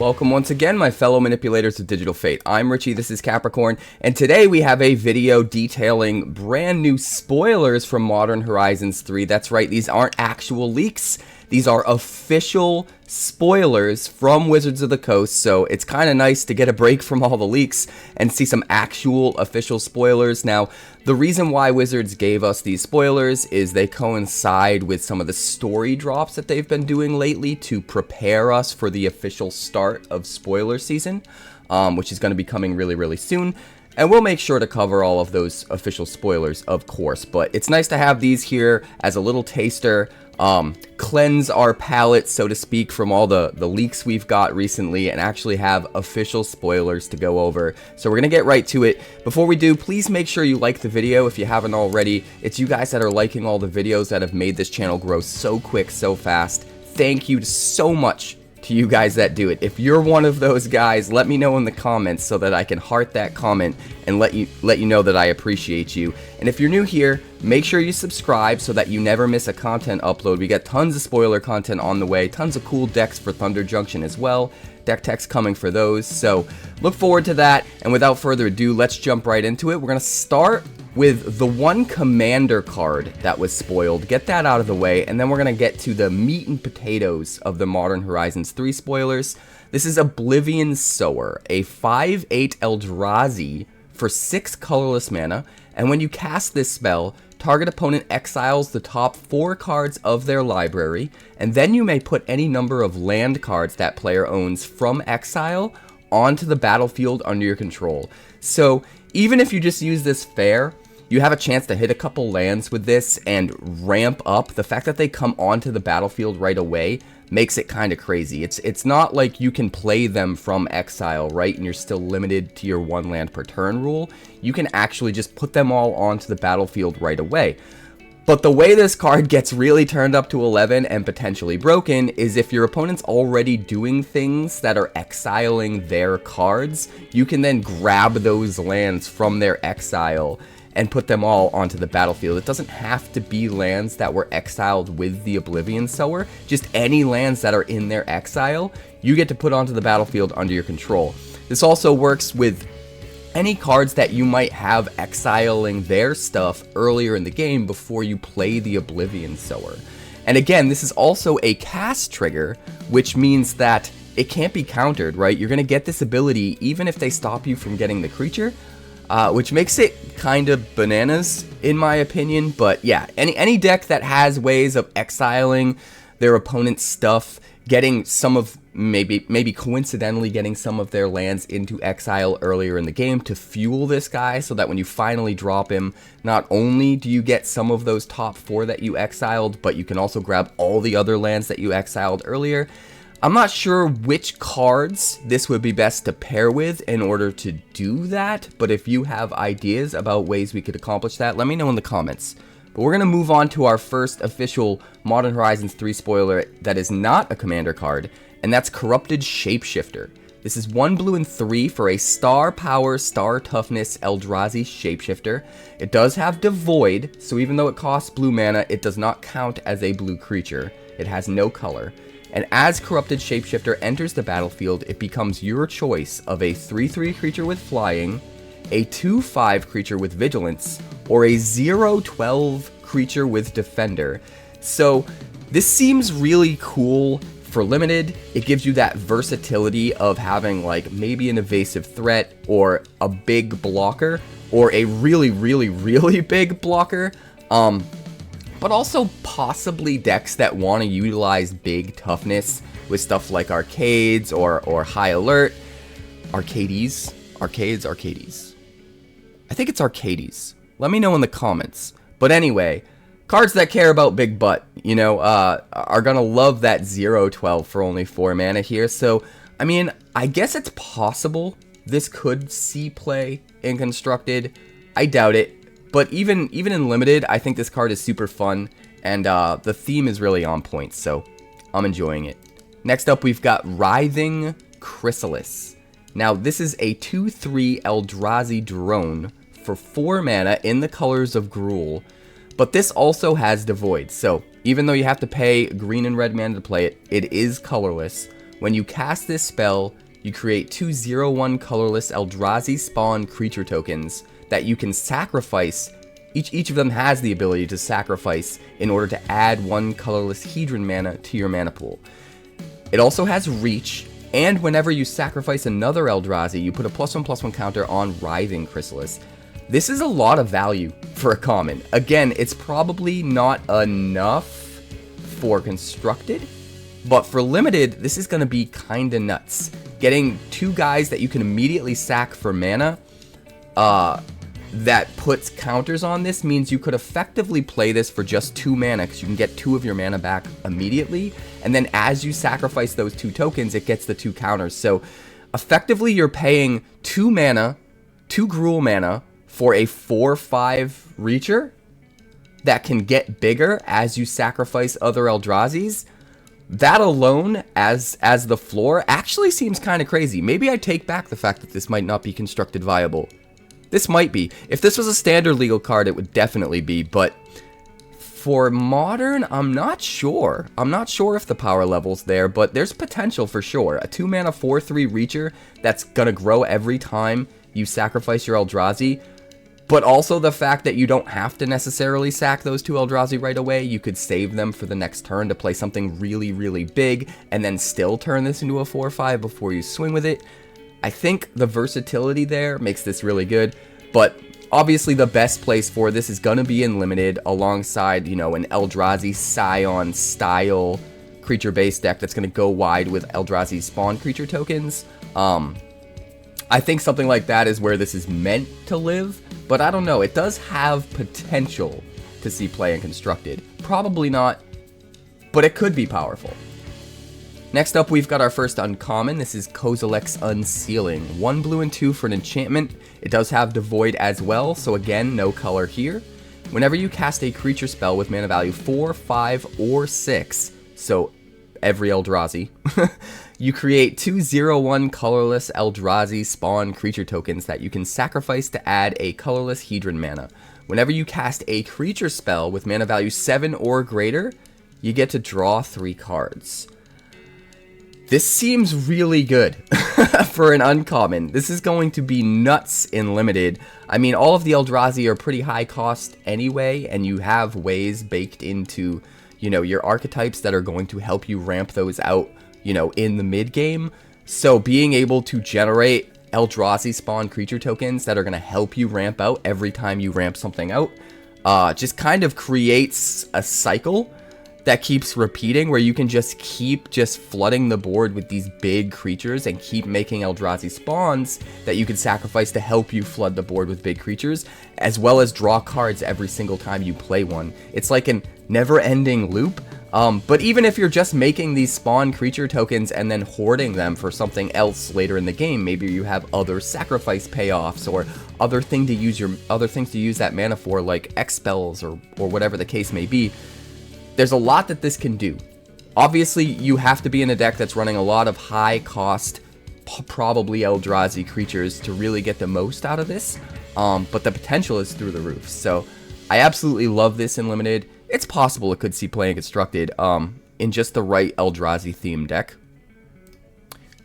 Welcome once again, my fellow manipulators of Digital Fate. I'm Richie, this is Capricorn, and today we have a video detailing brand new spoilers from Modern Horizons 3. That's right, these aren't actual leaks. These are official spoilers from Wizards of the Coast, so it's kind of nice to get a break from all the leaks and see some actual official spoilers. Now, the reason why Wizards gave us these spoilers is they coincide with some of the story drops that they've been doing lately to prepare us for the official start of spoiler season, which is going to be coming really soon. And we'll make sure to cover all of those official spoilers, of course, but it's nice to have these here as a little taster, cleanse our palate, so to speak, from all the leaks we've got recently and actually have official spoilers to go over. So we're gonna get right to it. Before we do, please make sure you like the video if you haven't already. It's you guys that are liking all the videos that have made this channel grow so quick, so fast. Thank you so much to you guys that do it. If you're one of those guys, let me know in the comments so that I can heart that comment and let you know that I appreciate you. And if you're new here, make sure you subscribe so that you never miss a content upload. We got tons of spoiler content on the way, tons of cool decks for Thunder Junction as well. Deck techs coming for those, so look forward to that. And without further ado, let's jump right into it. We're gonna start with the one commander card that was spoiled, get that out of the way, and then we're gonna get to the meat and potatoes of the Modern Horizons 3 spoilers. This is Oblivion Sower, a 5/8 Eldrazi for 6 colorless mana, and when you cast this spell, target opponent exiles the top 4 cards of their library, and then you may put any number of land cards that player owns from exile onto the battlefield under your control. So even if you just use this fair, you have a chance to hit a couple lands with this and ramp up. The fact that they come onto the battlefield right away makes it kind of crazy. It's not like you can play them from exile, right? And you're still limited to your 1 land per turn rule. You can actually just put them all onto the battlefield right away. But the way this card gets really turned up to 11 and potentially broken is if your opponent's already doing things that are exiling their cards, you can then grab those lands from their exile and put them all onto the battlefield. It doesn't have to be lands that were exiled with the Oblivion Sower. Just any lands that are in their exile, you get to put onto the battlefield under your control. This also works with any cards that you might have exiling their stuff earlier in the game before you play the Oblivion Sower. And again, this is also a cast trigger, which means that it can't be countered, right? You're gonna get this ability even if they stop you from getting the creature, which makes it kind of bananas in my opinion. But yeah, any deck that has ways of exiling their opponent's stuff, getting some of maybe coincidentally getting some of their lands into exile earlier in the game to fuel this guy, so that when you finally drop him, not only do you get some of those top 4 that you exiled, but you can also grab all the other lands that you exiled earlier. I'm not sure which cards this would be best to pair with in order to do that, but if you have ideas about ways we could accomplish that, let me know in the comments. But we're going to move on to our first official Modern Horizons 3 spoiler that is not a commander card, and that's Corrupted Shapeshifter. This is 1 blue and 3 for a star power, star toughness Eldrazi Shapeshifter. It does have Devoid, so even though it costs blue mana, it does not count as a blue creature. It has no color. And as Corrupted Shapeshifter enters the battlefield, it becomes your choice of a 3/3 creature with flying, a 2/5 creature with vigilance, or a 0/12 creature with defender. So this seems really cool for limited. It gives you that versatility of having like maybe an evasive threat or a big blocker or a really big blocker. But also possibly decks that want to utilize big toughness with stuff like Arcades or High Alert. Arcades? I think it's Arcades. Let me know in the comments. But anyway, cards that care about big butt, you know, are gonna love that 0/12 for only 4 mana here. So, I mean, I guess it's possible this could see play in Constructed. I doubt it. But even in Limited, I think this card is super fun, and the theme is really on point, so I'm enjoying it. Next up, we've got Rything Chrysalis. Now, this is a 2/3 Eldrazi drone for 4 mana in the colors of Gruul, but this also has Devoid, so even though you have to pay green and red mana to play it, it is colorless. When you cast this spell, you create 2 0/1 colorless Eldrazi spawn creature tokens that you can sacrifice. Each of them has the ability to sacrifice in order to add 1 colorless Hedron mana to your mana pool. It also has reach, and whenever you sacrifice another Eldrazi, you put a +1/+1 counter on Rything Chrysalis. This is a lot of value for a common. Again, it's probably not enough for constructed, but for limited, this is going to be kinda nuts. Getting 2 guys that you can immediately sack for mana, that puts counters on this means you could effectively play this for just 2 mana, because you can get 2 of your mana back immediately, and then as you sacrifice those 2 tokens, it gets the 2 counters. So effectively, you're paying 2 mana, 2 Gruul mana, for a 4/5 Reacher that can get bigger as you sacrifice other Eldrazi's. That alone, as the floor, actually seems kind of crazy. Maybe I take back the fact that this might not be constructed viable. This might be. If this was a standard legal card, it would definitely be, but for modern, I'm not sure. I'm not sure if the power level's there, but there's potential for sure. A 2 mana 4/3 Reacher that's gonna grow every time you sacrifice your Eldrazi, but also the fact that you don't have to necessarily sack those 2 Eldrazi right away. You could save them for the next turn to play something really, really big, and then still turn this into a 4/5 before you swing with it. I think the versatility there makes this really good, but obviously the best place for this is going to be in limited, alongside, you know, an Eldrazi Scion style creature-based deck that's going to go wide with Eldrazi spawn creature tokens. I think something like that is where this is meant to live, but I don't know. It does have potential to see play in constructed. Probably not, but it could be powerful. Next up, we've got our first uncommon. This is Kozilek's Unsealing. 1 blue and 2 for an enchantment. It does have Devoid as well, so again, no color here. Whenever you cast a creature spell with mana value 4, 5, or 6, so every Eldrazi, you create 2 0/1 colorless Eldrazi spawn creature tokens that you can sacrifice to add a colorless Hedron mana. Whenever you cast a creature spell with mana value 7 or greater, you get to draw 3 cards. This seems really good for an uncommon. This is going to be nuts in limited. I mean, all of the Eldrazi are pretty high cost anyway, and you have ways baked into, you know, your archetypes that are going to help you ramp those out, you know, in the mid game. So being able to generate Eldrazi spawn creature tokens that are going to help you ramp out every time you ramp something out, just kind of creates a cycle that keeps repeating, where you can just keep flooding the board with these big creatures and keep making Eldrazi spawns that you can sacrifice to help you flood the board with big creatures, as well as draw cards every single time you play one. It's like a never-ending loop. But even if you're just making these spawn creature tokens and then hoarding them for something else later in the game, maybe you have other sacrifice payoffs or other things to use that mana for, like X spells or whatever the case may be. There's a lot that this can do. Obviously, you have to be in a deck that's running a lot of high-cost, probably Eldrazi creatures to really get the most out of this, but the potential is through the roof. So I absolutely love this in limited. It's possible it could see play in constructed in just the right Eldrazi-themed deck.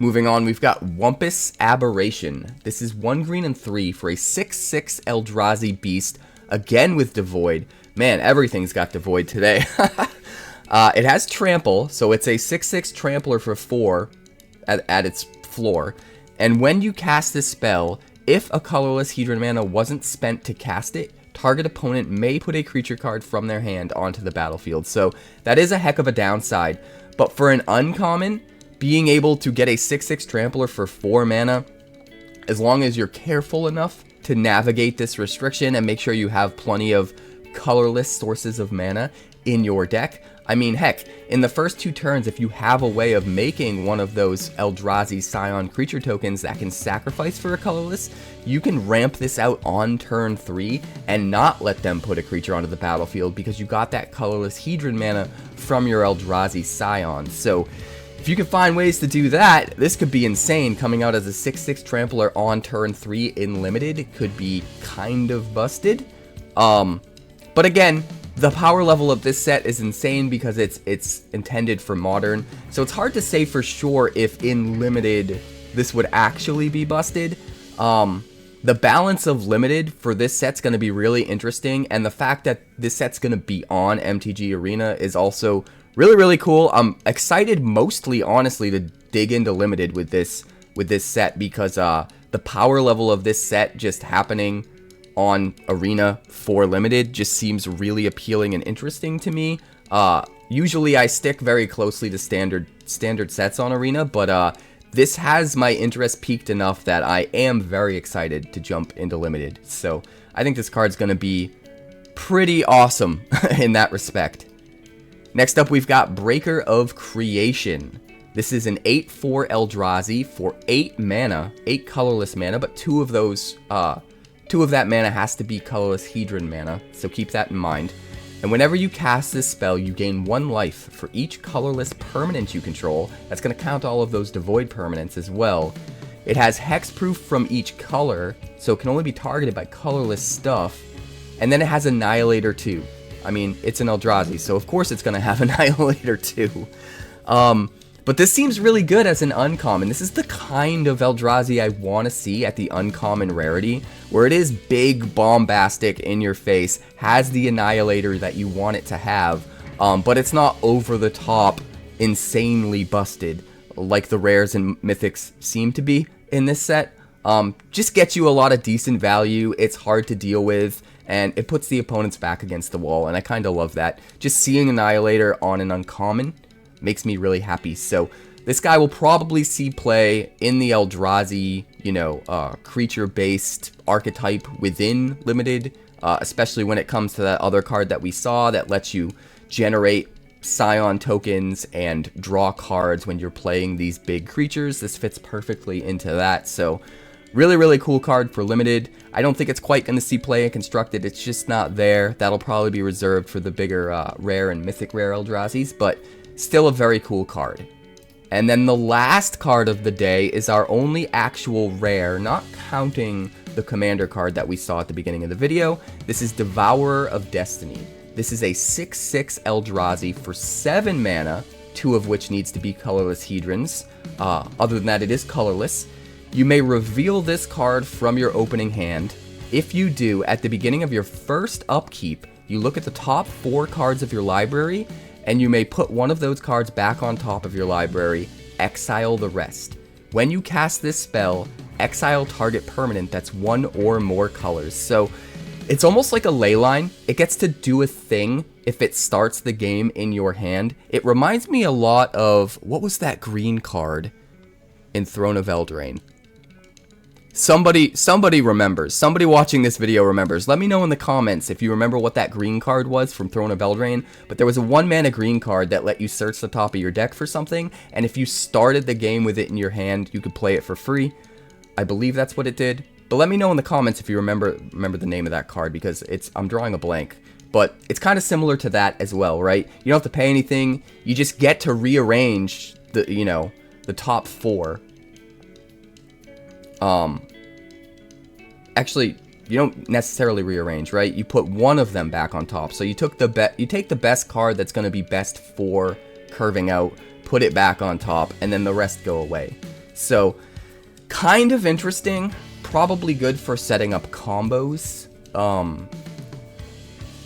Moving on, we've got WPus Aberration. This is 1 green and 3 for a 6/6 Eldrazi beast, again with Devoid. Man, everything's got Devoid today. It has Trample, so it's a 6/6 Trampler for 4 at its floor. And when you cast this spell, if a colorless Hedron mana wasn't spent to cast it, target opponent may put a creature card from their hand onto the battlefield. So that is a heck of a downside. But for an uncommon, being able to get a 6/6 Trampler for 4 mana, as long as you're careful enough to navigate this restriction and make sure you have plenty of colorless sources of mana in your deck. I mean, heck, in the first 2 turns, if you have a way of making one of those Eldrazi Scion creature tokens that can sacrifice for a colorless, you can ramp this out on turn 3 and not let them put a creature onto the battlefield because you got that colorless Hedron mana from your Eldrazi Scion. So if you can find ways to do that, this could be insane. Coming out as a 6/6 Trampler on turn 3 in limited could be kind of busted. But again, The power level of this set is insane because it's intended for modern, so it's hard to say for sure if in limited this would actually be busted. The balance of limited for this set's going to be really interesting, and the fact that this set's going to be on MTG Arena is also really, really cool. I'm excited mostly, honestly, to dig into limited with this set because the power level of this set just happening on Arena for limited just seems really appealing and interesting to me. Usually I stick very closely to standard sets on Arena, but this has my interest peaked enough that I am very excited to jump into limited. So I think this card's going to be pretty awesome in that respect. Next up, we've got Breaker of Creation. This is an 8/4 Eldrazi for 8 mana, 8 colorless mana, but 2 of that mana has to be colorless Hedron mana, so keep that in mind. And whenever you cast this spell, you gain 1 life for each colorless permanent you control. That's going to count all of those devoid permanents as well. It has hexproof from each color, so it can only be targeted by colorless stuff. And then it has Annihilator too. I mean, it's an Eldrazi, so of course it's going to have Annihilator too. But this seems really good as an uncommon. This is the kind of Eldrazi I want to see at the uncommon rarity, where it is big, bombastic, in your face, has the Annihilator that you want it to have, but it's not over the top, insanely busted, like the rares and mythics seem to be in this set. Just gets you a lot of decent value, it's hard to deal with, and it puts the opponent's back against the wall, and I kind of love that. Just seeing Annihilator on an uncommon makes me really happy. So this guy will probably see play in the Eldrazi, creature-based archetype within limited, especially when it comes to that other card that we saw that lets you generate Scion tokens and draw cards when you're playing these big creatures. This fits perfectly into that. So really, really cool card for limited. I don't think it's quite going to see play in constructed. It's just not there. That'll probably be reserved for the bigger rare and mythic rare Eldrazi's, but still a very cool card. And then the last card of the day is our only actual rare, not counting the commander card that we saw at the beginning of the video. This is Devourer of Destiny. This is a 6/6 Eldrazi for 7 mana, 2 of which needs to be colorless Hedrons. Other than that, it is colorless. You may reveal this card from your opening hand. If you do, at the beginning of your first upkeep, you look at the top 4 cards of your library, and you may put one of those cards back on top of your library, exile the rest. When you cast this spell, exile target permanent that's 1 or more colors. So it's almost like a ley line. It gets to do a thing if it starts the game in your hand. It reminds me a lot of, what was that green card in Throne of Eldraine? Somebody remembers. Somebody watching this video remembers. Let me know in the comments if you remember what that green card was from Throne of Eldraine. But there was a 1 mana green card that let you search the top of your deck for something, and if you started the game with it in your hand, you could play it for free. I believe that's what it did. But let me know in the comments if you remember the name of that card, because I'm drawing a blank. But it's kind of similar to that as well, right? You don't have to pay anything. You just get to rearrange the top 4. Actually, you don't necessarily rearrange, right? You put one of them back on top. So you take the best card that's going to be best for curving out, put it back on top, and then the rest go away. So kind of interesting, probably good for setting up combos.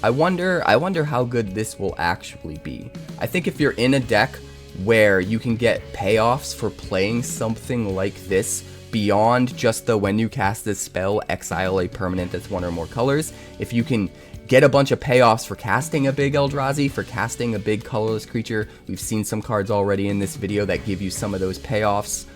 I wonder how good this will actually be. I think if you're in a deck where you can get payoffs for playing something like this, beyond just the when you cast this spell, exile a permanent that's 1 or more colors, if you can get a bunch of payoffs for casting a big Eldrazi, for casting a big colorless creature, we've seen some cards already in this video that give you some of those payoffs,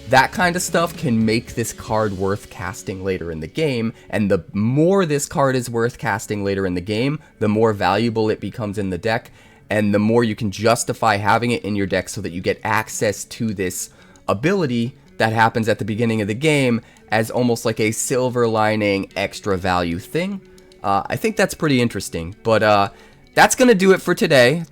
that kind of stuff can make this card worth casting later in the game, and the more this card is worth casting later in the game, the more valuable it becomes in the deck, and the more you can justify having it in your deck so that you get access to this ability that happens at the beginning of the game as almost like a silver lining extra value thing. I think that's pretty interesting, but that's gonna do it for today.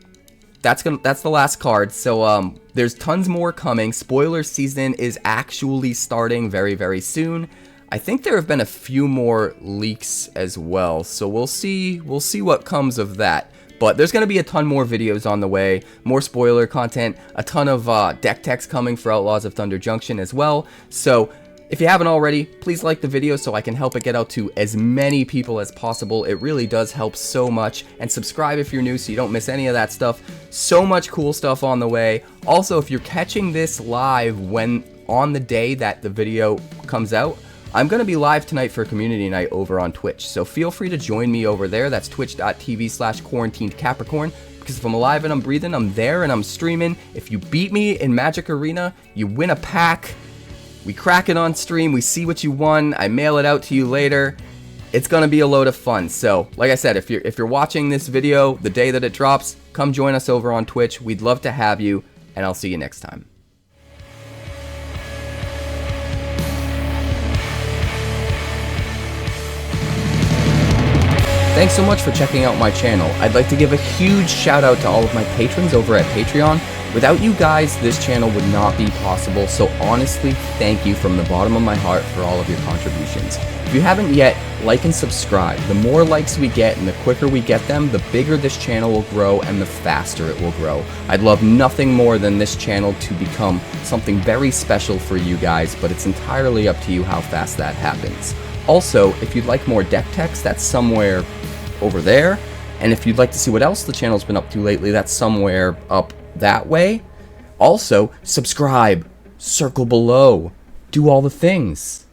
That's the last card. So there's tons more coming. Spoiler season is actually starting very, very soon. I think there have been a few more leaks as well, so we'll see what comes of that. But there's going to be a ton more videos on the way, more spoiler content, a ton of deck techs coming for Outlaws of Thunder Junction as well. So if you haven't already, please like the video so I can help it get out to as many people as possible. It really does help so much. And subscribe if you're new so you don't miss any of that stuff. So much cool stuff on the way. Also, if you're catching this live on the day that the video comes out, I'm going to be live tonight for community night over on Twitch. So feel free to join me over there. That's twitch.tv/quarantinedcapricorn. Because if I'm alive and I'm breathing, I'm there and I'm streaming. If you beat me in Magic Arena, you win a pack. We crack it on stream, we see what you won, I mail it out to you later. It's gonna be a load of fun. So, like I said, if you're watching this video the day that it drops, come join us over on Twitch. We'd love to have you, and I'll see you next time. Thanks so much for checking out my channel. I'd like to give a huge shout out to all of my patrons over at Patreon. Without you guys, this channel would not be possible, so honestly, thank you from the bottom of my heart for all of your contributions. If you haven't yet, like and subscribe. The more likes we get and the quicker we get them, the bigger this channel will grow and the faster it will grow. I'd love nothing more than this channel to become something very special for you guys, but it's entirely up to you how fast that happens. Also, if you'd like more deck techs, that's somewhere over there. And if you'd like to see what else the channel's been up to lately, that's somewhere up that way. Also, subscribe, circle below, do all the things.